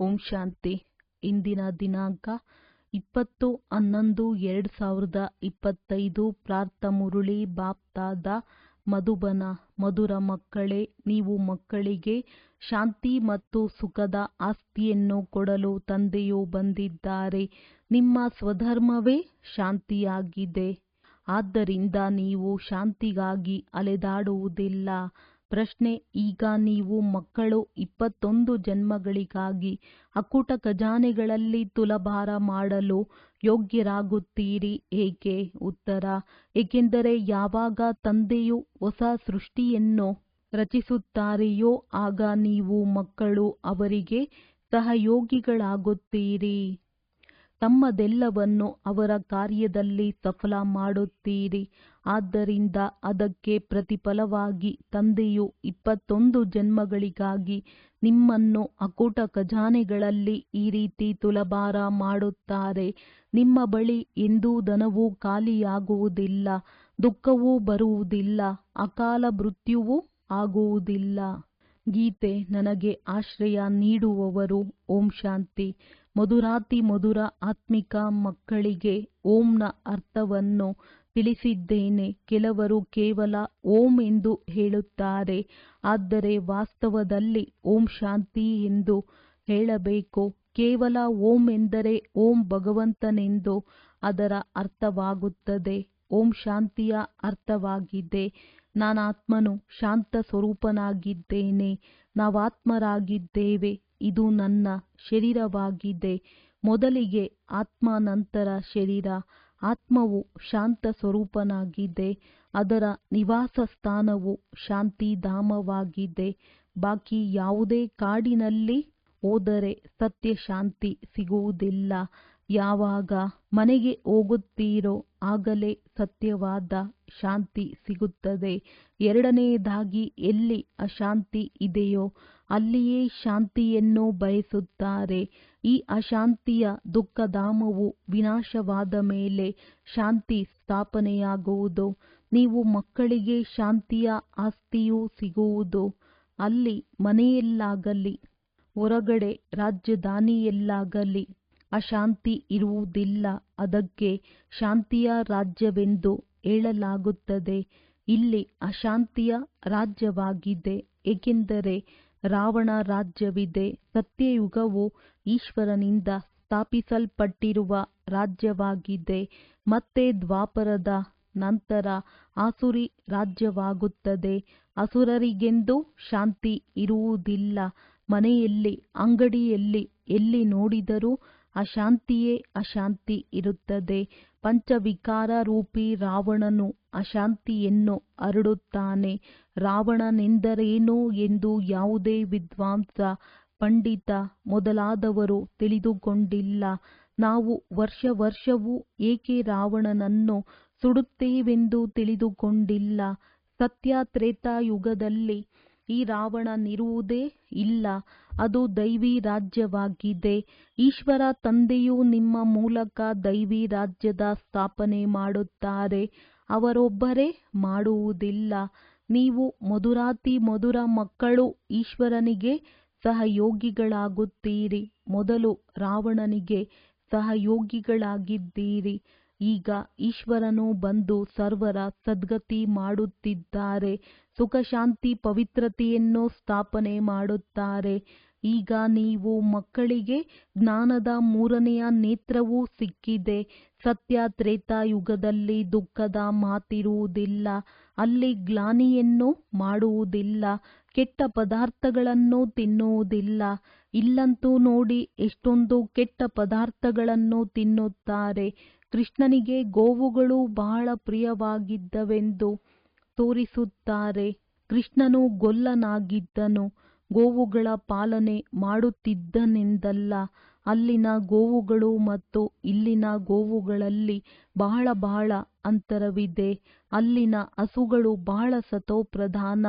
ಓಂ ಶಾಂತಿ. ಇಂದಿನ ದಿನಾಂಕ 20/11/2025. ಪ್ರಾರ್ಥ ಮುರುಳಿ ಬಾಪ್ತಾದ ಮಧುಬನ. ಮಧುರ ಮಕ್ಕಳೇ, ನೀವು ಮಕ್ಕಳಿಗೆ ಶಾಂತಿ ಮತ್ತು ಸುಖದ ಆಸ್ತಿಯನ್ನು ಕೊಡಲು ತಂದೆಯು ಬಂದಿದ್ದಾರೆ. ನಿಮ್ಮ ಸ್ವಧರ್ಮವೇ ಶಾಂತಿಯಾಗಿದೆ. ಆದ್ದರಿಂದ ನೀವು ಶಾಂತಿಗಾಗಿ ಅಲೆದಾಡುವುದಿಲ್ಲ. ಪ್ರಶ್ನೆ: ಈಗ ನೀವು ಮಕ್ಕಳು 21 ಜನ್ಮಗಳಿಗಾಗಿ ಅಕೂಟ ಖಜಾನೆಗಳಲ್ಲಿ ತುಲಾಭಾರ ಮಾಡಲು ಯೋಗ್ಯರಾಗುತ್ತೀರಿ. ಏಕೆ? ಉತ್ತರ: ಏಕೆಂದರೆ ಯಾವಾಗ ತಂದೆಯು ಹೊಸ ಸೃಷ್ಟಿಯನ್ನು ರಚಿಸುತ್ತಾರೆಯೋ ಆಗ ನೀವು ಮಕ್ಕಳು ಅವರಿಗೆ ಸಹಯೋಗಿಗಳಾಗುತ್ತೀರಿ. ತಮ್ಮದೆಲ್ಲವನ್ನು ಅವರ ಕಾರ್ಯದಲ್ಲಿ ಸಫಲ ಮಾಡುತ್ತೀರಿ. ಆದ್ದರಿಂದ ಅದಕ್ಕೆ ಪ್ರತಿಫಲವಾಗಿ ತಂದೆಯು 21 ಜನ್ಮಗಳಿಗಾಗಿ ನಿಮ್ಮನ್ನು ಅಕೂಟ ಖಜಾನೆಗಳಲ್ಲಿ ಈ ರೀತಿ ತುಲಾಭಾರ ಮಾಡುತ್ತಾರೆ. ನಿಮ್ಮ ಬಳಿ ಎಂದೂ ಧನವು ಖಾಲಿಯಾಗುವುದಿಲ್ಲ, ದುಃಖವೂ ಬರುವುದಿಲ್ಲ, ಅಕಾಲ ಮೃತ್ಯುವೂ ಆಗುವುದಿಲ್ಲ. ಗೀತೆ. ನನಗೆ ಆಶ್ರಯ ನೀಡುವವರು. ಓಂ ಶಾಂತಿ. ಮಧುರಾತಿ ಮಧುರ ಆತ್ಮಿಕ ಮಕ್ಕಳಿಗೆ ಓಂನ ಅರ್ಥವನ್ನು ತಿಳಿಸಿದ್ದೇನೆ. ಕೆಲವರು ಕೇವಲ ಓಂ ಎಂದು ಹೇಳುತ್ತಾರೆ, ಆದರೆ ವಾಸ್ತವದಲ್ಲಿ ಓಂ ಶಾಂತಿ ಎಂದು ಹೇಳಬೇಕು. ಕೇವಲ ಓಂ ಎಂದರೆ ಓಂ ಭಗವಂತನೆಂದು ಅದರ ಅರ್ಥವಾಗುತ್ತದೆ. ಓಂ ಶಾಂತಿಯ ಅರ್ಥವಾಗಿದೆ. ನಾನಾತ್ಮನು ಶಾಂತ ಸ್ವರೂಪನಾಗಿದ್ದೇನೆ. ನಾವಾತ್ಮರಾಗಿದ್ದೇವೆ. ಇದು ನನ್ನ ಶರೀರವಾಗಿದೆ. ಮೊದಲಿಗೆ ಆತ್ಮ, ನಂತರ ಶರೀರ. ಆತ್ಮವು ಶಾಂತ ಸ್ವರೂಪನಾಗಿದೆ. ಅದರ ನಿವಾಸ ಸ್ಥಾನವು ಶಾಂತಿಧಾಮವಾಗಿದೆ. ಬಾಕಿ ಯಾವುದೇ ಕಾಡಿನಲ್ಲಿ ಹೋದರೆ ಸತ್ಯ ಶಾಂತಿ ಸಿಗುವುದಿಲ್ಲ. ಯಾವಾಗ ಮನೆಗೆ ಹೋಗುತ್ತೀರೋ ಆಗಲೇ ಸತ್ಯವಾದ ಶಾಂತಿ ಸಿಗುತ್ತದೆ. ಎರಡನೆಯದಾಗಿ, ಎಲ್ಲಿ ಅಶಾಂತಿ ಇದೆಯೋ ಅಲ್ಲಿಯೇ ಶಾಂತಿಯನ್ನು ಬಯಸುತ್ತಾರೆ. ಈ ಅಶಾಂತಿಯ ದುಃಖಧಾಮವು ವಿನಾಶವಾದ ಮೇಲೆ ಶಾಂತಿ ಸ್ಥಾಪನೆಯಾಗುವುದು. ನೀವು ಮಕ್ಕಳಿಗೆ ಶಾಂತಿಯ ಆಸ್ತಿಯು ಸಿಗುವುದು. ಅಲ್ಲಿ ಮನೆಯಲ್ಲಾಗಲಿ ಹೊರಗಡೆ ರಾಜಧಾನಿಯಲ್ಲಾಗಲಿ ಅಶಾಂತಿ ಇರುವುದಿಲ್ಲ. ಅದಕ್ಕೆ ಶಾಂತಿಯ ರಾಜ್ಯವೆಂದು ಹೇಳಲಾಗುತ್ತದೆ. ಇಲ್ಲಿ ಅಶಾಂತಿಯ ರಾಜ್ಯವಾಗಿದೆ, ಏಕೆಂದರೆ ರಾವಣ ರಾಜ್ಯವಿದೆ. ಸತ್ಯಯುಗವು ಈಶ್ವರನಿಂದ ಸ್ಥಾಪಿಸಲ್ಪಟ್ಟಿರುವ ರಾಜ್ಯವಾಗಿದೆ. ಮತ್ತೆ ದ್ವಾಪರದ ನಂತರ ಆಸುರಿ ರಾಜ್ಯವಾಗುತ್ತದೆ. ಅಸುರರಿಗೆಂದೂ ಶಾಂತಿ ಇರುವುದಿಲ್ಲ. ಮನೆಯಲ್ಲಿ, ಅಂಗಡಿಯಲ್ಲಿ, ಎಲ್ಲಿ ನೋಡಿದರೂ ಅಶಾಂತಿಯೇ ಅಶಾಂತಿ ಇರುತ್ತದೆ. ಪಂಚವಿಕಾರ ರೂಪಿ ರಾವಣನು ಅಶಾಂತಿಯನ್ನು ಹರಡುತ್ತಾನೆ. ರಾವಣನೆಂದರೇನು ಎಂದು ಯಾವುದೇ ವಿದ್ವಾಂಸ, ಪಂಡಿತ ಮೊದಲಾದವರು ತಿಳಿದುಕೊಂಡಿಲ್ಲ. ನಾವು ವರ್ಷವೂ ಏಕೆ ರಾವಣನನ್ನು ಸುಡುತ್ತೇವೆಂದು ತಿಳಿದುಕೊಂಡಿಲ್ಲ. ಸತ್ಯ ತ್ರೇತಾಯುಗದಲ್ಲಿ ಈ ರಾವಣನಿರುವುದೇ ಇಲ್ಲ. ಅದು ದೈವಿ ರಾಜ್ಯವಾಗಿದೆ. ಈಶ್ವರ ತಂದೆಯು ನಿಮ್ಮ ಮೂಲಕ ದೈವಿ ರಾಜ್ಯದ ಸ್ಥಾಪನೆ ಮಾಡುತ್ತಾರೆ. ಅವರೊಬ್ಬರೇ ಮಾಡುವುದಿಲ್ಲ. ನೀವು ಮಧುರಾತಿ ಮಧುರ ಮಕ್ಕಳು ಈಶ್ವರನಿಗೆ ಸಹಯೋಗಿಗಳಾಗುತ್ತೀರಿ. ಮೊದಲು ರಾವಣನಿಗೆ ಸಹಯೋಗಿಗಳಾಗಿದ್ದೀರಿ. ಈಗ ಈಶ್ವರನು ಬಂದು ಸರ್ವರ ಸದ್ಗತಿ ಮಾಡುತ್ತಿದ್ದಾರೆ. ಸುಖ, ಶಾಂತಿ, ಪವಿತ್ರತೆಯನ್ನು ಸ್ಥಾಪನೆ ಮಾಡುತ್ತಾರೆ. ಈಗ ನೀವು ಮಕ್ಕಳಿಗೆ ಜ್ಞಾನದ 3ನೆಯ ನೇತ್ರವೂ ಸಿಕ್ಕಿದೆ. ಸತ್ಯ ತ್ರೇತಾಯುಗದಲ್ಲಿ ದುಃಖದ ಮಾತಿರುವುದಿಲ್ಲ. ಅಲ್ಲಿ ಗ್ಲಾನಿಯನ್ನು ಮಾಡುವುದಿಲ್ಲ, ಕೆಟ್ಟ ಪದಾರ್ಥಗಳನ್ನು ತಿನ್ನುವುದಿಲ್ಲ. ಇಲ್ಲಂತೂ ನೋಡಿ, ಎಷ್ಟೊಂದು ಕೆಟ್ಟ ಪದಾರ್ಥಗಳನ್ನು ತಿನ್ನುತ್ತಾರೆ. ಕೃಷ್ಣನಿಗೆ ಗೋವುಗಳು ಬಹಳ ಪ್ರಿಯವಾಗಿದ್ದವೆಂದು ತೋರಿಸುತ್ತಾರೆ. ಕೃಷ್ಣನು ಗೊಲ್ಲನಾಗಿದ್ದನು, ಗೋವುಗಳ ಪಾಲನೆ ಮಾಡುತ್ತಿದ್ದನೆಂದಲ್ಲ. ಅಲ್ಲಿನ ಗೋವುಗಳು ಮತ್ತು ಇಲ್ಲಿನ ಗೋವುಗಳಲ್ಲಿ ಬಹಳ ಅಂತರವಿದೆ. ಅಲ್ಲಿನ ಹಸುಗಳು ಬಹಳ ಸತೋಪ್ರಧಾನ,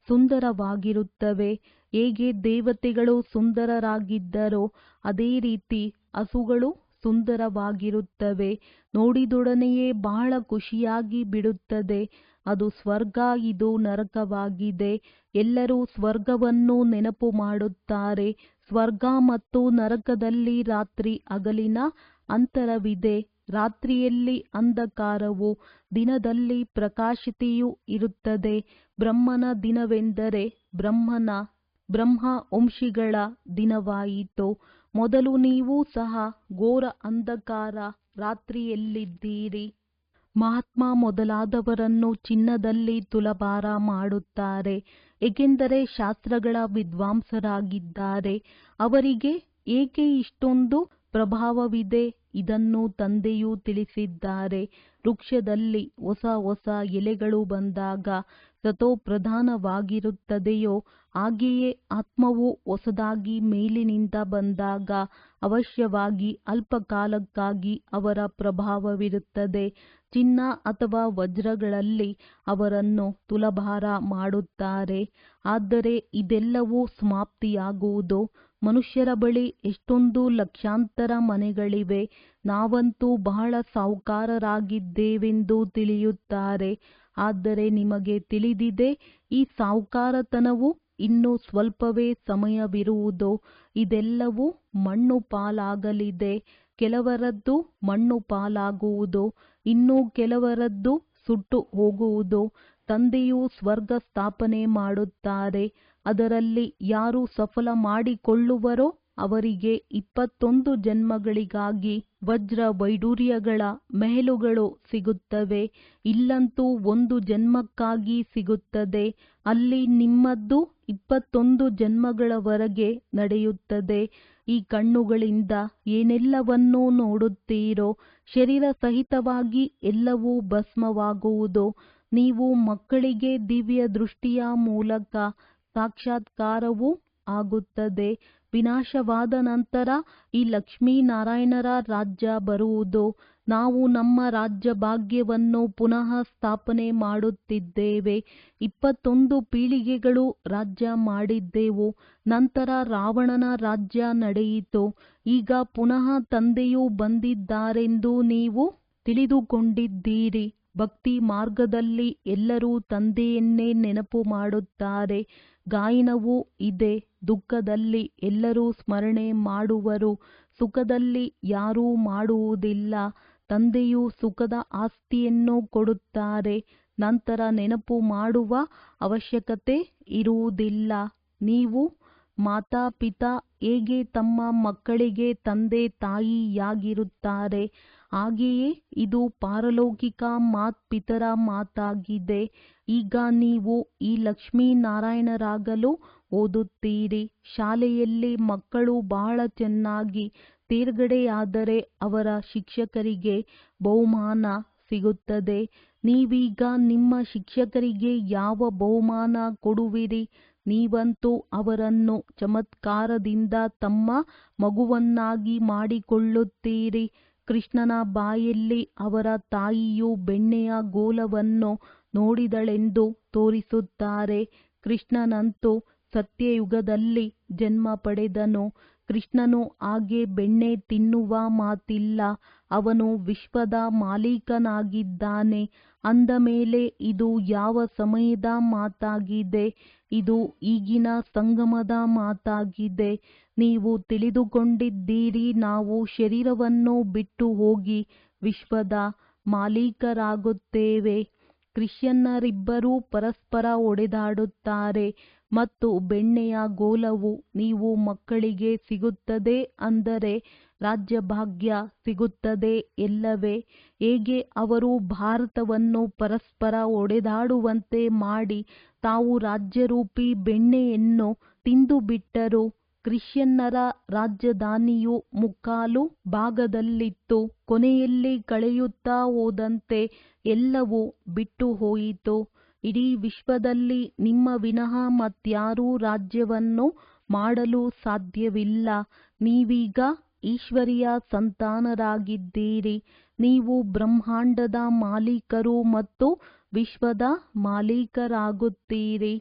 ಸುಂದರವಾಗಿರುತ್ತವೆ. ಹೇಗೆ ದೇವತೆಗಳು ಸುಂದರರಾಗಿದ್ದರೋ ಅದೇ ರೀತಿ ಹಸುಗಳು ಸುಂದರವಾಗಿರುತ್ತವೆ. ನೋಡಿದೊಡನೆಯೇ ಬಹಳ ಖುಷಿಯಾಗಿ ಬಿಡುತ್ತದೆ. ಅದು ಸ್ವರ್ಗ, ಇದು ನರಕವಾಗಿದೆ. ಎಲ್ಲರೂ ಸ್ವರ್ಗವನ್ನು ನೆನಪು ಮಾಡುತ್ತಾರೆ. ಸ್ವರ್ಗ ಮತ್ತು ನರಕದಲ್ಲಿ ರಾತ್ರಿ ಹಗಲಿನ ಅಂತರವಿದೆ. ರಾತ್ರಿಯಲ್ಲಿ ಅಂಧಕಾರವು, ದಿನದಲ್ಲಿ ಪ್ರಕಾಶತೆಯೂ ಇರುತ್ತದೆ. ಬ್ರಹ್ಮನ ದಿನವೆಂದರೆ ಬ್ರಹ್ಮ ವಂಶಿಗಳ ದಿನವಾಯಿತು. ಮೊದಲು ನೀವು ಸಹ ಘೋರ ಅಂಧಕಾರ ರಾತ್ರಿಯಲ್ಲಿದ್ದೀರಿ. ಮಹಾತ್ಮ ಮೊದಲಾದವರನ್ನು ಚಿನ್ನದಲ್ಲಿ ತುಲಾಭಾರ ಮಾಡುತ್ತಾರೆ, ಏಕೆಂದರೆ ಶಾಸ್ತ್ರಗಳ ವಿದ್ವಾಂಸರಾಗಿದ್ದಾರೆ. ಅವರಿಗೆ ಏಕೆ ಇಷ್ಟೊಂದು ಪ್ರಭಾವವಿದೆ? ಇದನ್ನು ತಂದೆಯೂ ತಿಳಿಸಿದ್ದಾರೆ. ವೃಕ್ಷದಲ್ಲಿ ಹೊಸ ಹೊಸ ಎಲೆಗಳು ಬಂದಾಗ ಸತೋಪ್ರಧಾನವಾಗಿರುತ್ತದೆಯೋ ಹಾಗೆಯೇ ಆತ್ಮವು ಹೊಸದಾಗಿ ಮೇಲಿನಿಂದ ಬಂದಾಗ ಅವಶ್ಯವಾಗಿ ಅಲ್ಪಕಾಲಕ್ಕಾಗಿ ಅವರ ಪ್ರಭಾವವಿರುತ್ತದೆ. ಚಿನ್ನ ಅಥವಾ ವಜ್ರಗಳಲ್ಲಿ ಅವರನ್ನು ತುಲಾಭಾರ ಮಾಡುತ್ತಾರೆ, ಆದರೆ ಇದೆಲ್ಲವೂ ಸಮಾಪ್ತಿಯಾಗುವುದು. ಮನುಷ್ಯರ ಬಳಿ ಎಷ್ಟೊಂದು ಲಕ್ಷಾಂತರ ಮನೆಗಳಿವೆ, ನಾವಂತೂ ಬಹಳ ಸಾಹುಕಾರರಾಗಿದ್ದೇವೆಂದು ತಿಳಿಯುತ್ತಾರೆ. ಆದರೆ ನಿಮಗೆ ತಿಳಿದಿದೆ, ಈ ಸಾಹುಕಾರತನವು ಇನ್ನೂ ಸ್ವಲ್ಪವೇ ಸಮಯವಿರುವುದು. ಇದೆಲ್ಲವೂ ಮಣ್ಣು ಪಾಲಾಗಲಿದೆ. ಕೆಲವರದ್ದು ಮಣ್ಣು ಪಾಲಾಗುವುದು, ಇನ್ನು ಕೆಲವರದ್ದು ಸುಟ್ಟು ಹೋಗುವುದು. ತಂದೆಯು ಸ್ವರ್ಗ ಸ್ಥಾಪನೆ ಮಾಡುತ್ತಾರೆ. ಅದರಲ್ಲಿ ಯಾರು ಸಫಲ ಮಾಡಿಕೊಳ್ಳುವರೋ ಅವರಿಗೆ 21 ಜನ್ಮಗಳಿಗಾಗಿ ವಜ್ರ ವೈಡೂರ್ಯಗಳ ಮೆಹಲುಗಳು ಸಿಗುತ್ತವೆ. ಇಲ್ಲಂತೂ 1 ಜನ್ಮಕ್ಕಾಗಿ ಸಿಗುತ್ತದೆ. ಅಲ್ಲಿ ನಿಮ್ಮದ್ದು 21 ಜನ್ಮಗಳವರೆಗೆ ನಡೆಯುತ್ತದೆ. ಈ ಕಣ್ಣುಗಳಿಂದ ಏನೆಲ್ಲವನ್ನೂ ನೋಡುತ್ತೀರೋ ಶರೀರ ಸಹಿತವಾಗಿ ಎಲ್ಲವೂ ಭಸ್ಮವಾಗುವುದು. ನೀವು ಮಕ್ಕಳಿಗೆ ದಿವ್ಯ ದೃಷ್ಟಿಯ ಮೂಲಕ ಸಾಕ್ಷಾತ್ಕಾರವೂ ಆಗುತ್ತದೆ. ವಿನಾಶವಾದ ನಂತರ ಈ ಲಕ್ಷ್ಮೀನಾರಾಯಣರ ರಾಜ್ಯ ಬರುವುದು. ನಾವು ನಮ್ಮ ರಾಜ್ಯ ಭಾಗ್ಯವನ್ನು ಪುನಃ ಸ್ಥಾಪನೆ ಮಾಡುತ್ತಿದ್ದೇವೆ. 21 ಪೀಳಿಗೆಗಳು ರಾಜ್ಯ ಮಾಡಿದ್ದೆವು. ನಂತರ ರಾವಣನ ರಾಜ್ಯ ನಡೆಯಿತು. ಈಗ ಪುನಃ ತಂದೆಯು ಬಂದಿದ್ದಾರೆಂದು ನೀವು ತಿಳಿದುಕೊಂಡಿದ್ದೀರಿ. ಭಕ್ತಿ ಮಾರ್ಗದಲ್ಲಿ ಎಲ್ಲರೂ ತಂದೆಯನ್ನೇ ನೆನಪು ಮಾಡುತ್ತಾರೆ. ಗಾಯನವೂ ಇದೆ. ದುಃಖದಲ್ಲಿ ಎಲ್ಲರೂ ಸ್ಮರಣೆ ಮಾಡುವರು, ಸುಖದಲ್ಲಿ ಯಾರೂ ಮಾಡುವುದಿಲ್ಲ. ತಂದೆಯು ಸುಖದ ಆಸ್ತಿಯನ್ನು ಕೊಡುತ್ತಾರೆ. ನಂತರ ನೆನಪು ಮಾಡುವ ಅವಶ್ಯಕತೆ ಇರುವುದಿಲ್ಲ. ನೀವು ಮಾತಾಪಿತಾ ಹೇಗೆ ತಮ್ಮ ಮಕ್ಕಳಿಗೆ ತಂದೆ ತಾಯಿಯಾಗಿರುತ್ತಾರೆ, ಹಾಗೆಯೇ ಇದು ಪಾರಲೌಕಿಕ ಪಿತರ ಮಾತಾಗಿದೆ. ಈಗ ನೀವು ಈ ಲಕ್ಷ್ಮೀನಾರಾಯಣರಾಗಲು ಓದುತ್ತೀರಿ. ಶಾಲೆಯಲ್ಲಿ ಮಕ್ಕಳು ಬಹಳ ಚೆನ್ನಾಗಿ ತೇರ್ಗಡೆಯಾದರೆ ಅವರ ಶಿಕ್ಷಕರಿಗೆ ಬಹುಮಾನ ಸಿಗುತ್ತದೆ. ನೀವೀಗ ನಿಮ್ಮ ಶಿಕ್ಷಕರಿಗೆ ಯಾವ ಬಹುಮಾನ ಕೊಡುವಿರಿ? ನೀವಂತೂ ಅವರನ್ನು ಚಮತ್ಕಾರದಿಂದ ತಮ್ಮ ಮಗುವನ್ನಾಗಿ ಮಾಡಿಕೊಳ್ಳುತ್ತೀರಿ. ಕೃಷ್ಣನ ಬಾಯಲ್ಲಿ ಅವರ ತಾಯಿಯು ಬೆಣ್ಣೆಯ ಗೋಲವನ್ನು ನೋಡಿದಳೆಂದು ತೋರಿಸುತ್ತಾರೆ. ಕೃಷ್ಣನಂತೂ ಸತ್ಯಯುಗದಲ್ಲಿ ಜನ್ಮ ಪಡೆದನು. ಕೃಷ್ಣನು ಹಾಗೆ ಬೆಣ್ಣೆ ತಿನ್ನುವ ಮಾತಿಲ್ಲ. ಅವನು ವಿಶ್ವದ ಮಾಲೀಕನಾಗಿದ್ದಾನೆ. ಅಂದ ಮೇಲೆ ಇದು ಯಾವ ಸಮಯದ ಮಾತಾಗಿದೆ? ಇದು ಈಗಿನ ಸಂಗಮದ ಮಾತಾಗಿದೆ. ನೀವು ತಿಳಿದುಕೊಂಡಿದ್ದೀರಿ, ನಾವು ಶರೀರವನ್ನು ಬಿಟ್ಟು ಹೋಗಿ ವಿಶ್ವದ ಮಾಲೀಕರಾಗುತ್ತೇವೆ. ಕ್ರಿಶ್ಚಿಯನ್ನರಿಬ್ಬರೂ ಪರಸ್ಪರ ಹೊಡೆದಾಡುತ್ತಾರೆ ಮತ್ತು ಬೆಣ್ಣೆಯ ಗೋಲವು ನೀವು ಮಕ್ಕಳಿಗೆ ಸಿಗುತ್ತದೆ ಅಂದರೆ ರಾಜ್ಯಭಾಗ್ಯ ಸಿಗುತ್ತದೆ ಎಲ್ಲವೇ? ಹೇಗೆ ಅವರು ಭಾರತವನ್ನು ಪರಸ್ಪರ ಹೊಡೆದಾಡುವಂತೆ ಮಾಡಿ ತಾವು ರಾಜ್ಯರೂಪಿ ಬೆಣ್ಣೆಯನ್ನು ತಿಂದುಬಿಟ್ಟರು. ಕ್ರಿಶ್ಚಿಯನ್ನರ ರಾಜಧಾನಿಯು ಮುಕ್ಕಾಲು ಭಾಗದಲ್ಲಿತ್ತು. ಕೊನೆಯಲ್ಲಿ ಕಳೆಯುತ್ತಾ ಹೋದಂತೆ ಎಲ್ಲವೂ ಬಿಟ್ಟು ಹೋಯಿತು. ಇಡೀ ವಿಶ್ವದಲ್ಲಿ ನಿಮ್ಮ ವಿನಃ ಮತ್ಯಾರೂ ರಾಜ್ಯವನ್ನು ಮಾಡಲು ಸಾಧ್ಯವಿಲ್ಲ. ನೀವೀಗ ಈಶ್ವರಿಯ ಸಂತಾನರಾಗಿದ್ದೀರಿ. ನೀವು ಬ್ರಹ್ಮಾಂಡದ ಮಾಲೀಕರು ಮತ್ತು ವಿಶ್ವದ ಮಾಲೀಕರಾಗುತ್ತೀರಿ.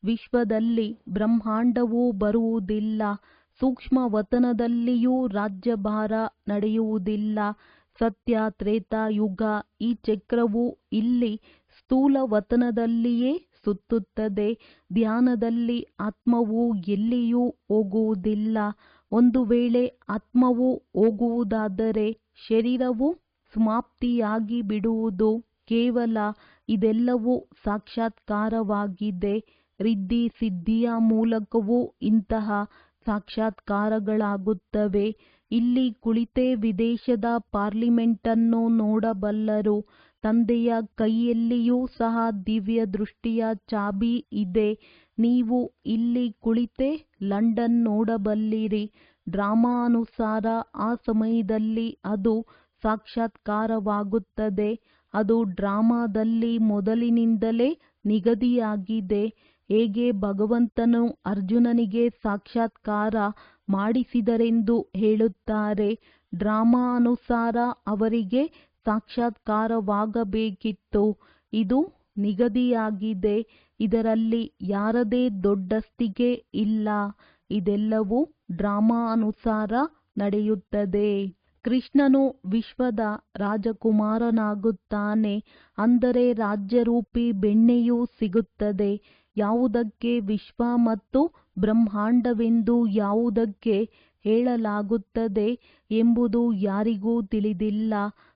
ವಿಶ್ವದಲ್ಲಿ ಬ್ರಹ್ಮಾಂಡವು ಬರುವುದಿಲ್ಲ. ಸೂಕ್ಷ್ಮವತನದಲ್ಲಿಯೂ ರಾಜ್ಯಭಾರ ನಡೆಯುವುದಿಲ್ಲ. ಸತ್ಯ ತ್ರೇತಾಯುಗ ಈ ಚಕ್ರವು ಇಲ್ಲಿ ಸ್ಥೂಲವತನದಲ್ಲಿಯೇ ಸುತ್ತುತ್ತದೆ. ಧ್ಯಾನದಲ್ಲಿ ಆತ್ಮವು ಎಲ್ಲಿಯೂ ಹೋಗುವುದಿಲ್ಲ. ಒಂದು ವೇಳೆ ಆತ್ಮವು ಹೋಗುವುದಾದರೆ ಶರೀರವು ಸಮಾಪ್ತಿಯಾಗಿ ಬಿಡುವುದು. ಕೇವಲ ಇದೆಲ್ಲವೂ ಸಾಕ್ಷಾತ್ಕಾರವಾಗಿದೆ. ರಿದ್ಧಿ ಸಿದ್ಧಿಯ ಮೂಲಕವೂ ಇಂತಹ ಸಾಕ್ಷಾತ್ಕಾರಗಳಾಗುತ್ತವೆ. ಇಲ್ಲಿ ಕುಳಿತೇ ವಿದೇಶದ ಪಾರ್ಲಿಮೆಂಟನ್ನು ನೋಡಬಲ್ಲರು. ತಂದೆಯ ಕೈಯಲ್ಲಿಯೂ ಸಹ ದಿವ್ಯ ದೃಷ್ಟಿಯ ಚಾಬಿ ಇದೆ. ನೀವು ಇಲ್ಲಿ ಕುಳಿತೇ ಲಂಡನ್ ನೋಡಬಲ್ಲಿರಿ. ಡ್ರಾಮಾನುಸಾರ ಆ ಸಮಯದಲ್ಲಿ ಅದು ಸಾಕ್ಷಾತ್ಕಾರವಾಗುತ್ತದೆ. ಅದು ಡ್ರಾಮಾದಲ್ಲಿ ಮೊದಲಿನಿಂದಲೇ ನಿಗದಿಯಾಗಿದೆ. ಹೇಗೆ ಭಗವಂತನು ಅರ್ಜುನನಿಗೆ ಸಾಕ್ಷಾತ್ಕಾರ ಮಾಡಿಸಿದರೆಂದು ಹೇಳುತ್ತಾರೆ. ಡ್ರಾಮಾ ಅನುಸಾರ ಅವರಿಗೆ ಸಾಕ್ಷಾತ್ಕಾರವಾಗಬೇಕಿತ್ತು. ಇದು ನಿಗದಿಯಾಗಿದೆ. ಇದರಲ್ಲಿ ಯಾರದೇ ದೊಡ್ಡಸ್ತಿಕೆ ಇಲ್ಲ. ಇದೆಲ್ಲವೂ ಡ್ರಾಮಾ ಅನುಸಾರ ನಡೆಯುತ್ತದೆ. ಕೃಷ್ಣನು ವಿಶ್ವದ ರಾಜಕುಮಾರನಾಗುತ್ತಾನೆ. ಅಂದರೆ ರಾಜ್ಯರೂಪಿ ಬೆಣ್ಣೆಯೂ ಸಿಗುತ್ತದೆ. ಯಾವುದಕ್ಕೆ ವಿಶ್ವ ಮತ್ತು ಬ್ರಹ್ಮಾಂಡವೆಂದು ಯಾವುದಕ್ಕೆ ಹೇಳಲಾಗುತ್ತದೆ ಎಂಬುದು ಯಾರಿಗೂ ತಿಳಿದಿಲ್ಲ.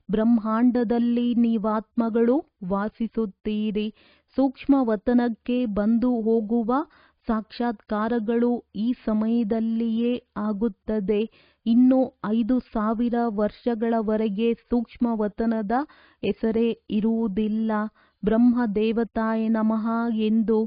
ಬ್ರಹ್ಮಾಂಡದಲ್ಲಿ ನೀವಾತ್ಮಗಳು ವಾಸಿಸುತ್ತೀರಿ. ಸೂಕ್ಷ್ಮ ವತನಕ್ಕೆ ಬಂದು ಹೋಗುವ ಸಾಕ್ಷಾತ್ಕಾರಗಳು ಈ ಸಮಯದಲ್ಲಿಯೇ ಆಗುತ್ತದೆ. ಇನ್ನು 5000 ವರ್ಷಗಳವರೆಗೆ ಸೂಕ್ಷ್ಮ ವತನದ ಹೆಸರೇ ಇರುವುದಿಲ್ಲ. ಬ್ರಹ್ಮದೇವತಾಯ ನಮಃ ಎಂದು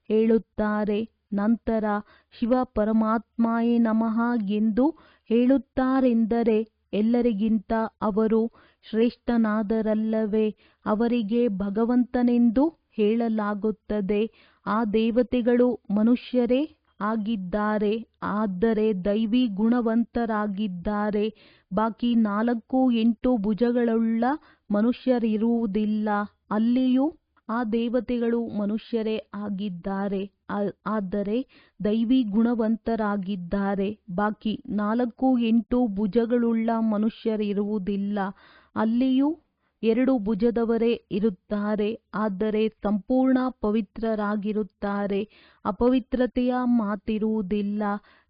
ಹೇಳುತ್ತಾರೆ. ನಂತರ ಶಿವ ಪರಮಾತ್ಮಾಯ ನಮಃ ಎಂದು ಹೇಳುತ್ತಾರೆಂದರೆ ಎಲ್ಲರಿಗಿಂತ ಅವರು ಶ್ರೇಷ್ಠನಾದರಲ್ಲವೇ. ಅವರಿಗೆ ಭಗವಂತನೆಂದು ಹೇಳಲಾಗುತ್ತದೆ. ಆ ದೇವತೆಗಳು ಮನುಷ್ಯರೇ ಆಗಿದ್ದಾರೆ, ಆದರೆ ದೈವಿ ಗುಣವಂತರಾಗಿದ್ದಾರೆ. ಬಾಕಿ 4 ಭುಜಗಳುಳ್ಳ ಮನುಷ್ಯರಿರುವುದಿಲ್ಲ. ಅಲ್ಲಿಯೂ ಆ ದೇವತೆಗಳು ಮನುಷ್ಯರೇ ಆಗಿದ್ದಾರೆ, ಆದರೆ ದೈವಿ ಗುಣವಂತರಾಗಿದ್ದಾರೆ. ಬಾಕಿ 4 ಭುಜಗಳುಳ್ಳ ಮನುಷ್ಯರಿರುವುದಿಲ್ಲ. ಅಲ್ಲಿಯೂ 2 ಭುಜದವರೇ ಇರುತ್ತಾರೆ, ಆದರೆ ಸಂಪೂರ್ಣ ಪವಿತ್ರರಾಗಿರುತ್ತಾರೆ. ಅಪವಿತ್ರತೆಯ ಮಾತಿರುವುದಿಲ್ಲ.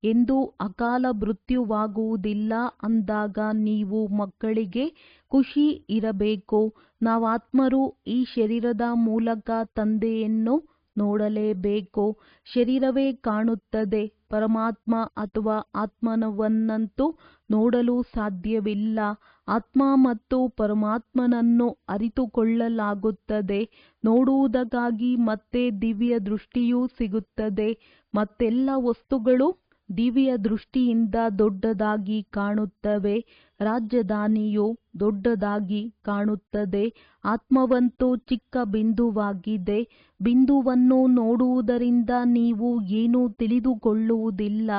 ಎಂದು ಅಕಾಲ ಮೃತ್ಯುವಾಗುವುದಿಲ್ಲ ಅಂದಾಗ ನೀವು ಮಕ್ಕಳಿಗೆ ಖುಷಿ ಇರಬೇಕು. ನಾವಾತ್ಮರು ಈ ಶರೀರದ ಮೂಲಕ ತಂದೆಯನ್ನು ನೋಡಲೇಬೇಕು. ಶರೀರವೇ ಕಾಣುತ್ತದೆ. ಪರಮಾತ್ಮ ಅಥವಾ ಆತ್ಮನನ್ನಂತೂ ನೋಡಲು ಸಾಧ್ಯವಿಲ್ಲ. ಆತ್ಮ ಮತ್ತು ಪರಮಾತ್ಮನನ್ನು ಅರಿತುಕೊಳ್ಳಲಾಗುತ್ತದೆ. ನೋಡುವುದಕ್ಕಾಗಿ ಮತ್ತೆ ದಿವ್ಯ ದೃಷ್ಟಿಯೂ ಸಿಗುತ್ತದೆ. ಮತ್ತೆಲ್ಲ ವಸ್ತುಗಳು ದಿವ್ಯ ದೃಷ್ಟಿಯಿಂದ ದೊಡ್ಡದಾಗಿ ಕಾಣುತ್ತವೆ. ರಾಜಧಾನಿಯು ದೊಡ್ಡದಾಗಿ ಕಾಣುತ್ತದೆ. ಆತ್ಮವಂತೂ ಚಿಕ್ಕ ಬಿಂದುವಾಗಿದೆ. ಬಿಂದುವನ್ನು ನೋಡುವುದರಿಂದ ನೀವು ಏನೂ ತಿಳಿದುಕೊಳ್ಳುವುದಿಲ್ಲ.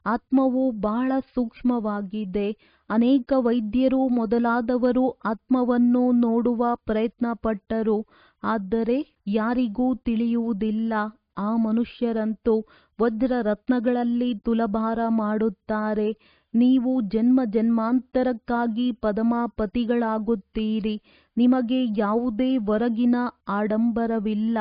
ಆತ್ಮವು ಬಹಳ ಸೂಕ್ಷ್ಮವಾಗಿದೆ. ಅನೇಕ ವೈದ್ಯರು ಮೊದಲಾದವರು ಆತ್ಮವನ್ನು ನೋಡುವ ಪ್ರಯತ್ನ ಪಟ್ಟರು, ಆದರೆ ಯಾರಿಗೂ ತಿಳಿಯುವುದಿಲ್ಲ. ಆ ಮನುಷ್ಯರಂತೂ ವಜ್ರ ರತ್ನಗಳಲ್ಲಿ ತುಲಾಭಾರ ಮಾಡುತ್ತಾರೆ. ನೀವು ಜನ್ಮ ಜನ್ಮಾಂತರಕ್ಕಾಗಿ ಪದಮಾಪತಿಗಳಾಗುತ್ತೀರಿ. ನಿಮಗೆ ಯಾವುದೇ ಹೊರಗಿನ ಆಡಂಬರವಿಲ್ಲ.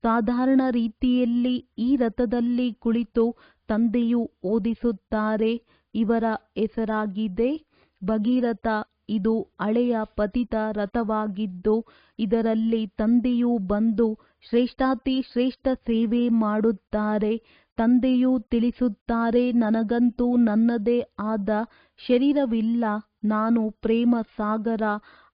ಸಾಧಾರಣ ರೀತಿಯಲ್ಲಿ ಈ ರಥದಲ್ಲಿ ಕುಳಿತು ತಂದೆಯು ಓದಿಸುತ್ತಾರೆ. ಇವರ ಹೆಸರಾಗಿದೆ ಭಗೀರಥ. ಇದು ಹಳೆಯ ಪತಿತ ರಥವಾಗಿದ್ದು ಇದರಲ್ಲಿ ತಂದೆಯು ಬಂದು ಶ್ರೇಷ್ಠಾತಿ ಶ್ರೇಷ್ಠ ಸೇವೆ ಮಾಡುತ್ತಾರೆ. ತಂದೆಯು ತಿಳಿಸುತ್ತಾರೆ, ನನಗಂತೂ ನನ್ನದೇ ಆದ ಶರೀರವಿಲ್ಲ. ನಾನು ಪ್ರೇಮ ಸಾಗರ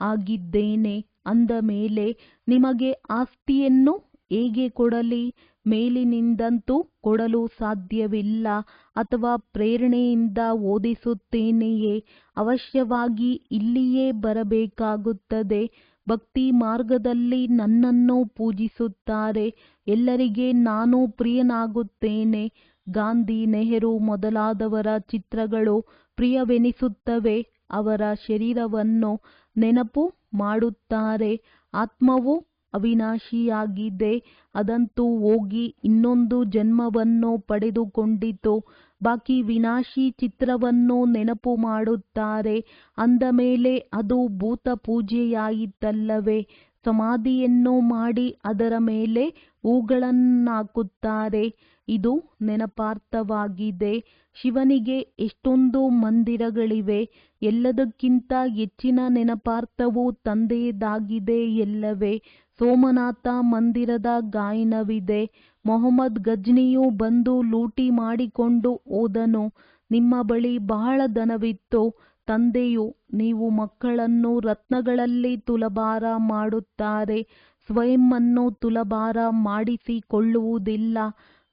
ಆಗಿದ್ದೇನೆ. ಅಂದ ಮೇಲೆ ನಿಮಗೆ ಆಸ್ತಿಯನ್ನು ಹೇಗೆ ಕೊಡಲಿ? ಮೇಲಿನಿಂದಂತೂ ಕೊಡಲು ಸಾಧ್ಯವಿಲ್ಲ. ಅಥವಾ ಪ್ರೇರಣೆಯಿಂದ ಓದಿಸುತ್ತೇನೆಯೇ? ಅವಶ್ಯವಾಗಿ ಇಲ್ಲಿಯೇ ಬರಬೇಕಾಗುತ್ತದೆ. ಭಕ್ತಿ ಮಾರ್ಗದಲ್ಲಿ ನನ್ನನ್ನು ಪೂಜಿಸುತ್ತಾರೆ. ಎಲ್ಲರಿಗೆ ನಾನು ಪ್ರಿಯನಾಗುತ್ತೇನೆ. ಗಾಂಧಿ, ನೆಹರು ಮೊದಲಾದವರ ಚಿತ್ರಗಳು ಪ್ರಿಯವೆನಿಸುತ್ತವೆ. ಅವರ ಶರೀರವನ್ನು ನೆನಪು ಮಾಡುತ್ತಾರೆ. ಆತ್ಮವು ಅವಿನಾಶಿಯಾಗಿದೆ. ಅದಂತೂ ಹೋಗಿ ಇನ್ನೊಂದು ಜನ್ಮವನ್ನು ಪಡೆದುಕೊಂಡಿತು. ಬಾಕಿ ವಿನಾಶಿ ಚಿತ್ರವನ್ನು ನೆನಪು ಮಾಡುತ್ತಾರೆ. ಅಂದ ಮೇಲೆ ಅದು ಭೂತ ಪೂಜೆಯಾಯಿತಲ್ಲವೇ? ಸಮಾಧಿಯನ್ನು ಮಾಡಿ ಅದರ ಮೇಲೆ ಹೂಗಳನ್ನಾಕುತ್ತಾರೆ. ಇದು ನೆನಪಾರ್ಥವಾಗಿದೆ. ಶಿವನಿಗೆ ಎಷ್ಟೊಂದು ಮಂದಿರಗಳಿವೆ. ಎಲ್ಲದಕ್ಕಿಂತ ಹೆಚ್ಚಿನ ನೆನಪಾರ್ಥವು ತಂದೆಯದಾಗಿದೆ ಎಲ್ಲವೇ. ಸೋಮನಾಥ ಮಂದಿರದ ಗಾಯನವಿದೆ. ಮೊಹಮ್ಮದ್ ಗಜ್ನಿಯು ಬಂದು ಲೂಟಿ ಮಾಡಿಕೊಂಡು ಹೋದನು. ನಿಮ್ಮ ಬಳಿ ಬಹಳ ಧನವಿತ್ತು. ತಂದೆಯು ನೀವು ಮಕ್ಕಳನ್ನು ರತ್ನಗಳಲ್ಲಿ ತುಲಾಭಾರ ಮಾಡುತ್ತಾರೆ, ಸ್ವಯಂವನ್ನು ತುಲಾಭಾರ ಮಾಡಿಸಿಕೊಳ್ಳುವುದಿಲ್ಲ.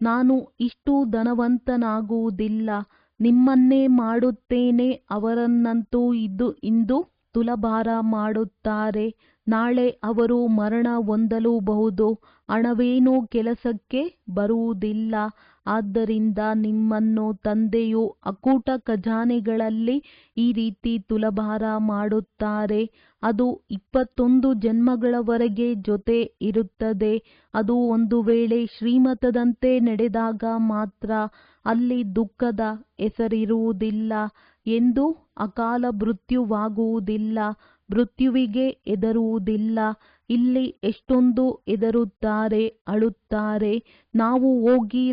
ನಾನು ಇಷ್ಟು ಧನವಂತನಾಗುವುದಿಲ್ಲ, ನಿಮ್ಮನ್ನೇ ಮಾಡುತ್ತೇನೆ. ಅವರನ್ನಂತೂ ಇಂದು ತುಲಾಭಾರ ಮಾಡುತ್ತಾರೆ, ನಾಳೆ ಅವರು ಮರಣ ಹೊಂದಲೂಬಹುದು. ಹಣವೇನೂ ಕೆಲಸಕ್ಕೆ ಬರುವುದಿಲ್ಲ. ಆದ್ದರಿಂದ ನಿಮ್ಮನ್ನು ತಂದೆಯು ಅಕೂಟ ಖಜಾನೆಗಳಲ್ಲಿ ಈ ರೀತಿ ತುಲಾಭಾರ ಮಾಡುತ್ತಾರೆ. ಅದು 21 ಜನ್ಮಗಳವರೆಗೆ ಜೊತೆ ಇರುತ್ತದೆ. ಅದು ಒಂದು ವೇಳೆ ಶ್ರೀಮತದಂತೆ ನಡೆದಾಗ ಮಾತ್ರ. ಅಲ್ಲಿ ದುಃಖದ ಹೆಸರಿರುವುದಿಲ್ಲ ಎಂದು ಅಕಾಲ ಮೃತ್ಯುವಾಗುವುದಿಲ್ಲ. ಮೃತ್ಯುವಿಗೆ ಹೆದರುವುದಿಲ್ಲ. ಇಲ್ಲಿ ಎಷ್ಟೊಂದು ಹೆದರುತ್ತಾರೆ, ಅಳುತ್ತಾರೆ. ನಾವು ಹೋಗಿ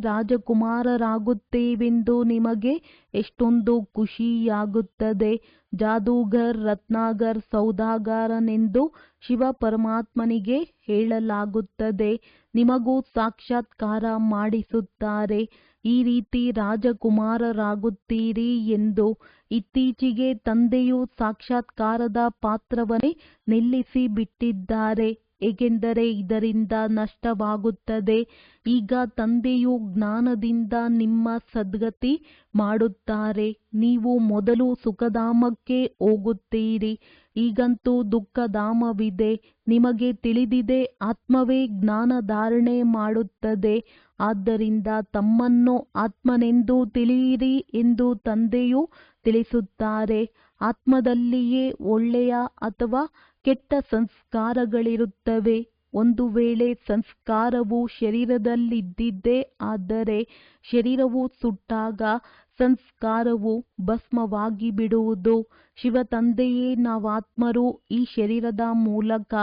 ರಾಜಕುಮಾರರಾಗುತ್ತೇವೆಂದು ನಿಮಗೆ ಎಷ್ಟೊಂದು ಖುಷಿಯಾಗುತ್ತದೆ. ಜಾದೂಗರ್, ರತ್ನಾಗರ್, ಸೌದಾಗರನೆಂದು ಶಿವ ಪರಮಾತ್ಮನಿಗೆ ಹೇಳಲಾಗುತ್ತದೆ. ನಿಮಗೂ ಸಾಕ್ಷಾತ್ಕಾರ ಮಾಡಿಸುತ್ತಾರೆ. ಈ ರೀತಿ ರಾಜಕುಮಾರರಾಗುತ್ತೀರಿ ಎಂದು. ಇತ್ತೀಚೆಗೆ ತಂದೆಯು ಸಾಕ್ಷಾತ್ಕಾರದ ಪಾತ್ರವನ್ನೇ ನಿಲ್ಲಿಸಿ ಬಿಟ್ಟಿದ್ದಾರೆ, ಏಕೆಂದರೆ ಇದರಿಂದ ನಷ್ಟವಾಗುತ್ತದೆ. ಈಗ ತಂದೆಯು ಜ್ಞಾನದಿಂದ ನಿಮ್ಮ ಸದ್ಗತಿ ಮಾಡುತ್ತಾರೆ. ನೀವು ಮೊದಲು ಸುಖಧಾಮಕ್ಕೆ ಹೋಗುತ್ತೀರಿ. ಈಗಂತೂ ದುಃಖಧಾಮವಿದೆ. ನಿಮಗೆ ತಿಳಿದಿದೆ, ಆತ್ಮವೇ ಜ್ಞಾನಧಾರಣೆ ಮಾಡುತ್ತದೆ. ಆದ್ದರಿಂದ ತಮ್ಮನ್ನು ಆತ್ಮನೆಂದು ತಿಳಿಯಿರಿ ಎಂದು ತಂದೆಯು ತಿಳಿಸುತ್ತಾರೆ. ಆತ್ಮದಲ್ಲಿಯೇ ಒಳ್ಳೆಯ ಅಥವಾ ಕೆಟ್ಟ ಸಂಸ್ಕಾರಗಳಿರುತ್ತವೆ. ಒಂದು ವೇಳೆ ಸಂಸ್ಕಾರವು ಶರೀರದಲ್ಲಿದ್ದಿದ್ದೇ ಆದರೆ ಶರೀರವು ಸುಟ್ಟಾಗ ಸಂಸ್ಕಾರವು ಭಸ್ಮವಾಗಿ ಬಿಡುವುದು. ಶಿವ ತಂದೆಯೇ ನಾವಾತ್ಮರು ಈ ಶರೀರದ ಮೂಲಕ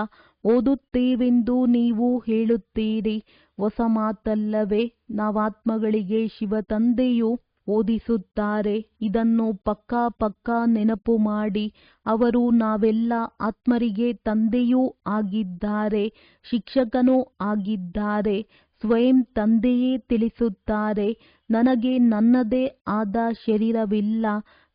ಓದುತ್ತೇವೆಂದು ನೀವು ಹೇಳುತ್ತೀರಿ. ಹೊಸ ಮಾತಲ್ಲವೇ. ನಾವಾತ್ಮಗಳಿಗೆ ಶಿವ ತಂದೆಯು ಓದಿಸುತ್ತಾರೆ. ಇದನ್ನು ಪಕ್ಕಾ ನೆನಪು ಮಾಡಿ. ಅವರು ನಾವೆಲ್ಲ ಆತ್ಮರಿಗೆ ತಂದೆಯೂ ಆಗಿದ್ದಾರೆ, ಶಿಕ್ಷಕನೂ ಆಗಿದ್ದಾರೆ. ಸ್ವಯಂ ತಂದೆಯೇ ತಿಳಿಸುತ್ತಾರೆ, ನನಗೆ ನನ್ನದೇ ಆದ ಶರೀರವಿಲ್ಲ,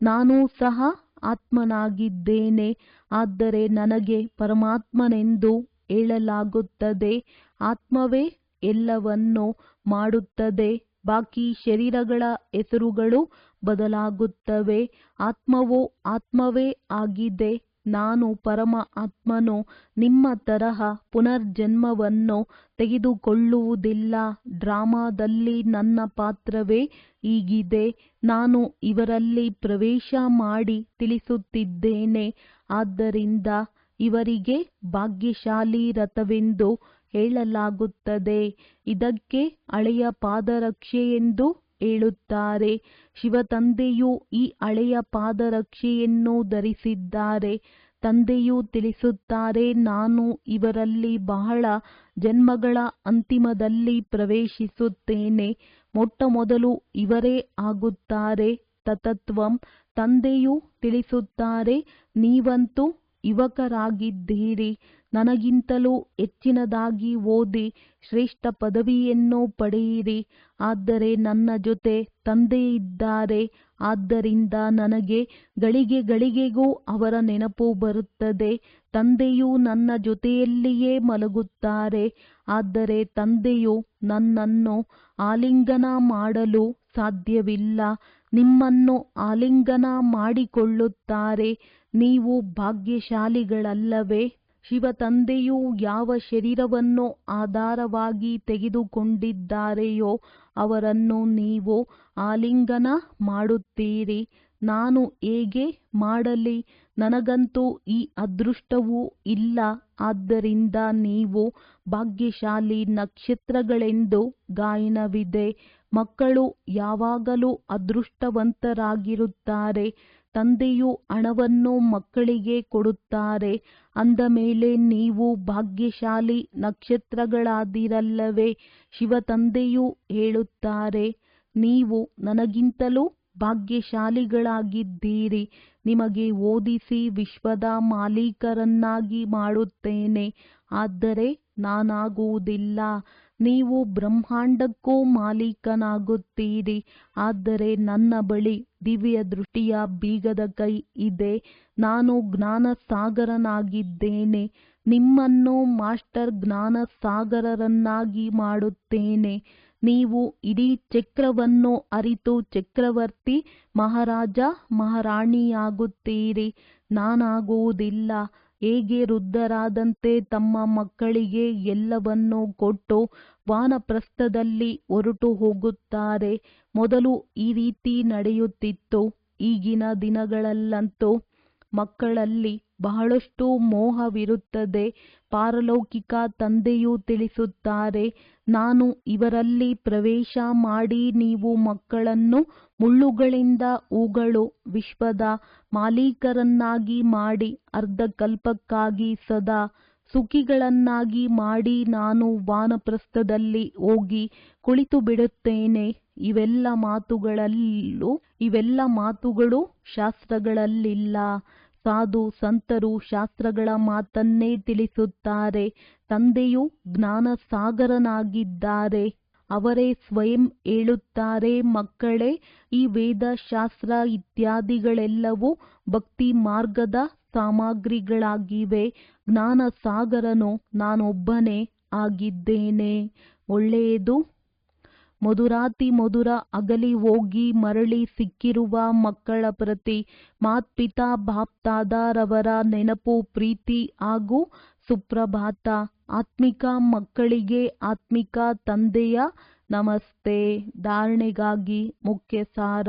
ನಾನೂ ಸಹ ಆತ್ಮನಾಗಿದ್ದೇನೆ. ಆದರೆ ನನಗೆ ಪರಮಾತ್ಮನೆಂದು ಹೇಳಲಾಗುತ್ತದೆ. ಆತ್ಮವೇ ಎಲ್ಲವನ್ನೂ ಮಾಡುತ್ತದೆ. ಬಾಕಿ ಶರೀರಗಳ ಹೆಸರುಗಳು ಬದಲಾಗುತ್ತವೆ. ಆತ್ಮವು ಆತ್ಮವೇ ಆಗಿದೆ. ನಾನು ಪರಮ ಆತ್ಮನು. ನಿಮ್ಮ ತರಹ ಪುನರ್ಜನ್ಮವನ್ನು ತೆಗೆದುಕೊಳ್ಳುವುದಿಲ್ಲ. ಡ್ರಾಮಾದಲ್ಲಿ ನನ್ನ ಪಾತ್ರವೇ ಹೀಗಿದೆ. ನಾನು ಇವರಲ್ಲಿ ಪ್ರವೇಶ ಮಾಡಿ ತಿಳಿಸುತ್ತಿದ್ದೇನೆ. ಆದ್ದರಿಂದ ಇವರಿಗೆ ಭಾಗ್ಯಶಾಲಿ ರಥವೆಂದು ಹೇಳಲಾಗುತ್ತದೆ. ಇದಕ್ಕೆ ಹಳೆಯ ಪಾದರಕ್ಷೆಯೆಂದು ಹೇಳುತ್ತಾರೆ. ಶಿವ ತಂದೆಯು ಈ ಹಳೆಯ ಪಾದರಕ್ಷೆಯನ್ನು ಧರಿಸಿದ್ದಾರೆ. ತಂದೆಯು ತಿಳಿಸುತ್ತಾರೆ, ನಾನು ಇವರಲ್ಲಿ ಬಹಳ ಜನ್ಮಗಳ ಅಂತಿಮದಲ್ಲಿ ಪ್ರವೇಶಿಸುತ್ತೇನೆ. ಮೊಟ್ಟಮೊದಲು ಇವರೇ ಆಗುತ್ತಾರೆ. ತತತ್ವಂ. ತಂದೆಯು ತಿಳಿಸುತ್ತಾರೆ, ನೀವಂತೂ ಯುವಕರಾಗಿದ್ದೀರಿ. ನನಗಿಂತಲೂ ಹೆಚ್ಚಿನದಾಗಿ ಓದಿ ಶ್ರೇಷ್ಠ ಪದವಿಯನ್ನು ಪಡೆಯಿರಿ. ಆದರೆ ನನ್ನ ಜೊತೆ ತಂದೆಯಿದ್ದಾರೆ. ಆದ್ದರಿಂದ ನನಗೆ ಗಳಿಗೆಗೂ ಅವರ ನೆನಪು ಬರುತ್ತದೆ. ತಂದೆಯು ನನ್ನ ಜೊತೆಯಲ್ಲಿಯೇ ಮಲಗುತ್ತಾರೆ. ಆದರೆ ತಂದೆಯು ನನ್ನನ್ನು ಆಲಿಂಗನ ಮಾಡಲು ಸಾಧ್ಯವಿಲ್ಲ. ನಿಮ್ಮನ್ನು ಆಲಿಂಗನ ಮಾಡಿಕೊಳ್ಳುತ್ತಾರೆ. ನೀವು ಭಾಗ್ಯಶಾಲಿಗಳಲ್ಲವೇ. ಶಿವ ತಂದೆಯು ಯಾವ ಶರೀರವನ್ನು ಆಧಾರವಾಗಿ ತೆಗೆದುಕೊಂಡಿದ್ದಾರೆಯೋ ಅವರನ್ನು ನೀವು ಆಲಿಂಗನ ಮಾಡುತ್ತೀರಿ. ನಾನು ಹೇಗೆ ಮಾಡಲಿ? ನನಗಂತೂ ಈ ಅದೃಷ್ಟವೂ ಇಲ್ಲ. ಆದ್ದರಿಂದ ನೀವು ಭಾಗ್ಯಶಾಲಿ ನಕ್ಷತ್ರಗಳೆಂದು ಗಾಯನವಿದೆ. ಮಕ್ಕಳು ಯಾವಾಗಲೂ ಅದೃಷ್ಟವಂತರಾಗಿರುತ್ತಾರೆ. ತಂದೆಯು ಹಣವನ್ನು ಮಕ್ಕಳಿಗೆ ಕೊಡುತ್ತಾರೆ. ಅಂದ ಮೇಲೆ ನೀವು ಭಾಗ್ಯಶಾಲಿ ನಕ್ಷತ್ರಗಳಾದಿರಲ್ಲವೇ? ಶಿವ ತಂದೆಯು ಹೇಳುತ್ತಾರೆ, ನೀವು ನನಗಿಂತಲೂ ಭಾಗ್ಯಶಾಲಿಗಳಾಗಿದ್ದೀರಿ. ನಿಮಗೆ ಓದಿಸಿ ವಿಶ್ವದ ಮಾಲೀಕರನ್ನಾಗಿ ಮಾಡುತ್ತೇನೆ. ಆದರೆ ನಾನಾಗುವುದಿಲ್ಲ. ನೀವು ಬ್ರಹ್ಮಾಂಡಕ್ಕೂ ಮಾಲೀಕನಾಗುತ್ತೀರಿ. ಆದರೆ ನನ್ನ ಬಳಿ ದಿವ್ಯ ದೃಷ್ಟಿಯ ಬೀಗದ ಕೈ ಇದೆ. ನಾನು ಜ್ಞಾನ ಸಾಗರನಾಗಿದ್ದೇನೆ. ನಿಮ್ಮನ್ನು ಮಾಸ್ಟರ್ ಜ್ಞಾನ ಸಾಗರರನ್ನಾಗಿ ಮಾಡುತ್ತೇನೆ. ನೀವು ಇಡೀ ಚಕ್ರವನ್ನು ಅರಿತು ಚಕ್ರವರ್ತಿ ಮಹಾರಾಜ ಮಹಾರಾಣಿಯಾಗುತ್ತೀರಿ. ನಾನಾಗುವುದಿಲ್ಲ. ಹೇಗೆ ವೃದ್ಧರಾದಂತೆ ತಮ್ಮ ಮಕ್ಕಳಿಗೆ ಎಲ್ಲವನ್ನೂ ಕೊಟ್ಟು ವಾನಪ್ರಸ್ಥದಲ್ಲಿ ಹೊರಟು ಹೋಗುತ್ತಾರೆ. ಮೊದಲು ಈ ರೀತಿ ನಡೆಯುತ್ತಿತ್ತು. ಈಗಿನ ದಿನಗಳಲ್ಲಂತೂ ಮಕ್ಕಳಲ್ಲಿ ಬಹಳಷ್ಟು ಮೋಹವಿರುತ್ತದೆ. ಪಾರಲೌಕಿಕ ತಂದೆಯು ತಿಳಿಸುತ್ತಾರೆ, ನಾನು ಇವರಲ್ಲಿ ಪ್ರವೇಶ ಮಾಡಿ ನೀವು ಮಕ್ಕಳನ್ನು ಮುಳ್ಳುಗಳಿಂದ ಹೂಗಳು ವಿಶ್ವದ ಮಾಲೀಕರನ್ನಾಗಿ ಮಾಡಿ ಅರ್ಧಕಲ್ಪಕ್ಕಾಗಿ ಸದಾ ಸುಖಿಗಳನ್ನಾಗಿ ಮಾಡಿ ನಾನು ವಾನಪ್ರಸ್ಥದಲ್ಲಿ ಹೋಗಿ ಕುಳಿತು ಬಿಡುತ್ತೇನೆ. ಇವೆಲ್ಲ ಮಾತುಗಳು ಶಾಸ್ತ್ರಗಳಲ್ಲಿಲ್ಲ. ಸಾಧು ಸಂತರು ಶಾಸ್ತ್ರಗಳ ಮಾತನ್ನೇ ತಿಳಿಸುತ್ತಾರೆ. ತಂದೆಯು ಜ್ಞಾನ ಸಾಗರನಾಗಿದ್ದಾರೆ. ಅವರೇ ಸ್ವಯಂ ಹೇಳುತ್ತಾರೆ, ಮಕ್ಕಳೇ, ಈ ವೇದಶಾಸ್ತ್ರ ಇತ್ಯಾದಿಗಳೆಲ್ಲವೂ ಭಕ್ತಿ ಮಾರ್ಗದ ಸಾಮಗ್ರಿಗಳಾಗಿವೆ. ಜ್ಞಾನ ಸಾಗರನು ನಾನೊಬ್ಬನೇ ಆಗಿದ್ದೇನೆ. ಒಳ್ಳೆಯದು. ಮಧುರಾತಿ ಮಧುರ ಅಗಲಿ ಹೋಗಿ ಮರಳಿ ಸಿಕ್ಕಿರುವ ಮಕ್ಕಳ ಪ್ರತಿ ಮಾತ್ಪಿತಾ ಬಾಪ್ದಾದಾರವರ ನೆನಪು, ಪ್ರೀತಿ ಹಾಗೂ ಸುಪ್ರಭಾತ. ಆತ್ಮಿಕ ಮಕ್ಕಳಿಗೆ ಆತ್ಮಿಕ ತಂದೆಯ ನಮಸ್ತೆ. ಧಾರಣೆಗಾಗಿ ಮುಖ್ಯ ಸಾರ.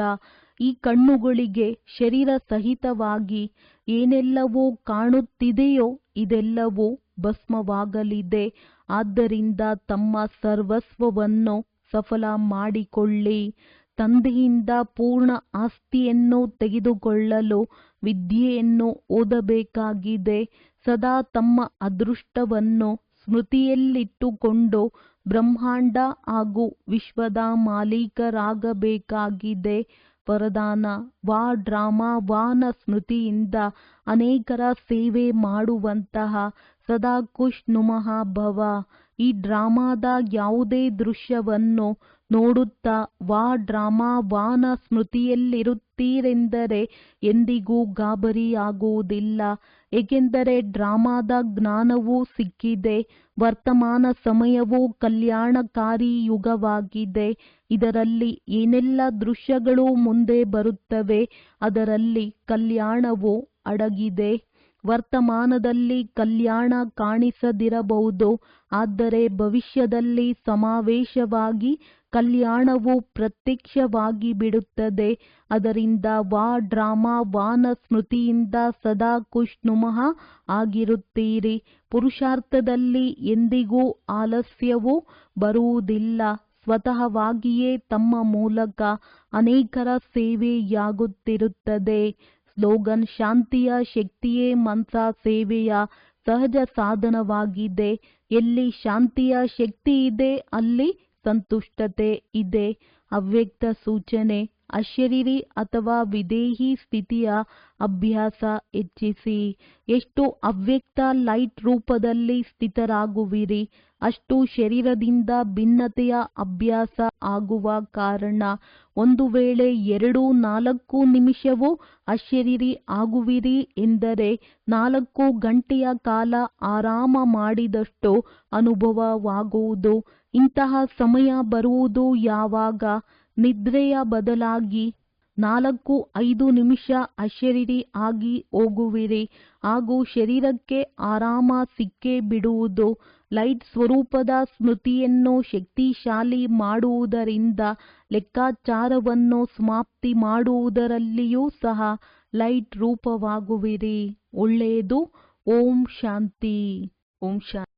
ಈ ಕಣ್ಣುಗಳಿಗೆ ಶರೀರ ಸಹಿತವಾಗಿ ಏನೆಲ್ಲವೂ ಕಾಣುತ್ತಿದೆಯೋ ಇದೆಲ್ಲವೂ ಭಸ್ಮವಾಗಲಿದೆ. ಆದ್ದರಿಂದ ತಮ್ಮ ಸರ್ವಸ್ವವನ್ನು ಸಫಲ ಮಾಡಿಕೊಳ್ಳಿ. ತಂದೆಯಿಂದ ಪೂರ್ಣ ಆಸ್ತಿಯನ್ನು ತೆಗೆದುಕೊಳ್ಳಲು ವಿದ್ಯೆಯನ್ನು ಓದಬೇಕಾಗಿದೆ. ಸದಾ ತಮ್ಮ ಅದೃಷ್ಟವನ್ನು ಸ್ಮೃತಿಯಲ್ಲಿಟ್ಟುಕೊಂಡು ಬ್ರಹ್ಮಾಂಡ ಹಾಗೂ ವಿಶ್ವದ ಮಾಲೀಕರಾಗಬೇಕಾಗಿದೆ. ವರದಾನ: ವಾ ಡ್ರಾಮಾ ವಾನ ಸ್ಮೃತಿಯಿಂದ ಅನೇಕರ ಸೇವೆ ಮಾಡುವಂತಹ ಸದಾ ಖುಷ್ ನುಮಃ ಭವ. ಈ ಡ್ರಾಮಾದ ಯಾವುದೇ ದೃಶ್ಯವನ್ನು ನೋಡುತ್ತಾ ವಾ ಡ್ರಾಮಾ ವಾನ ಸ್ಮೃತಿಯಲ್ಲಿರುತ್ತೀರೆಂದರೆ ಎಂದಿಗೂ ಗಾಬರಿಯಾಗುವುದಿಲ್ಲ. ಏಕೆಂದರೆ ಡ್ರಾಮಾದ ಜ್ಞಾನವೂ ಸಿಕ್ಕಿದೆ. ವರ್ತಮಾನ ಸಮಯವು ಕಲ್ಯಾಣಕಾರಿ ಯುಗವಾಗಿದೆ. ಇದರಲ್ಲಿ ಏನೆಲ್ಲ ದೃಶ್ಯಗಳು ಮುಂದೆ ಬರುತ್ತವೆ ಅದರಲ್ಲಿ ಕಲ್ಯಾಣವು ಅಡಗಿದೆ. ವರ್ತಮಾನದಲ್ಲಿ ಕಲ್ಯಾಣ ಕಾಣಿಸದಿರಬಹುದು, ಆದರೆ ಭವಿಷ್ಯದಲ್ಲಿ ಸಮಾವೇಶವಾಗಿ ಕಲ್ಯಾಣವು ಪ್ರತ್ಯಕ್ಷವಾಗಿ ಬಿಡುತ್ತದೆ. ಅದರಿಂದ ವಾ ಡ್ರಾಮಾ ವಾನ ಸ್ಮೃತಿಯಿಂದ ಸದಾ ಖುಷ್ ನುಮಃ ಆಗಿರುತ್ತೀರಿ. ಪುರುಷಾರ್ಥದಲ್ಲಿ ಎಂದಿಗೂ ಆಲಸ್ಯವು ಬರುವುದಿಲ್ಲ. ಸ್ವತಃವಾಗಿಯೇ ತಮ್ಮ ಮೂಲಕ ಅನೇಕರ ಸೇವೆಯಾಗುತ್ತಿರುತ್ತದೆ. ಸ್ಲೋಗನ್: ಶಾಂತಿಯ ಶಕ್ತಿಯೇ ಮನ್ಸಾ ಸೇವೆಯ ಸಹಜ ಸಾಧನವಾಗಿದೆ. ಎಲ್ಲಿ ಶಾಂತಿಯ ಶಕ್ತಿ ಇದೆ ಅಲ್ಲಿ ಸಂತುಷ್ಟತೆ ಇದೆ. ಅವ್ಯಕ್ತ ಸೂಚನೆ: ಅಶರೀರಿ ಅಥವಾ ವಿದೇಹಿ ಸ್ಥಿತಿಯ ಅಭ್ಯಾಸ ಹೆಚ್ಚಿಸಿ. ಎಷ್ಟು ಅವ್ಯಕ್ತ ಲೈಟ್ ರೂಪದಲ್ಲಿ ಸ್ಥಿತರಾಗುವಿರಿ ಅಷ್ಟು ಶರೀರದಿಂದ ಭಿನ್ನತೆಯ ಅಭ್ಯಾಸ ಆಗುವ ಕಾರಣ ಒಂದು ವೇಳೆ 2-4 ನಿಮಿಷವೂ ಅಶರೀರಿ ಆಗುವಿರಿ ಎಂದರೆ 4 ಗಂಟೆಯ ಕಾಲ ಆರಾಮ ಮಾಡಿದಷ್ಟು ಅನುಭವವಾಗುವುದು. ಇಂತಹ ಸಮಯ ಬರುವುದು ಯಾವಾಗ ನಿದ್ರೆಯ ಬದಲಾಗಿ 4-5 ನಿಮಿಷ ಅಶರೀರಿ ಆಗಿ ಹೋಗುವಿರಿ ಹಾಗೂ ಶರೀರಕ್ಕೆ ಆರಾಮ ಸಿಕ್ಕೇ ಬಿಡುವುದು. ಲೈಟ್ ಸ್ವರೂಪದ ಸ್ಮೃತಿಯನ್ನು ಶಕ್ತಿಶಾಲಿ ಮಾಡುವುದರಿಂದ ಲೆಕ್ಕಾಚಾರವನ್ನು ಸಮಾಪ್ತಿ ಮಾಡುವುದರಲ್ಲಿಯೂ ಸಹ ಲೈಟ್ ರೂಪವಾಗುವಿರಿ. ಒಳ್ಳೆಯದು. ಓಂ ಶಾಂತಿ. ಓಂ ಶಾಂತಿ.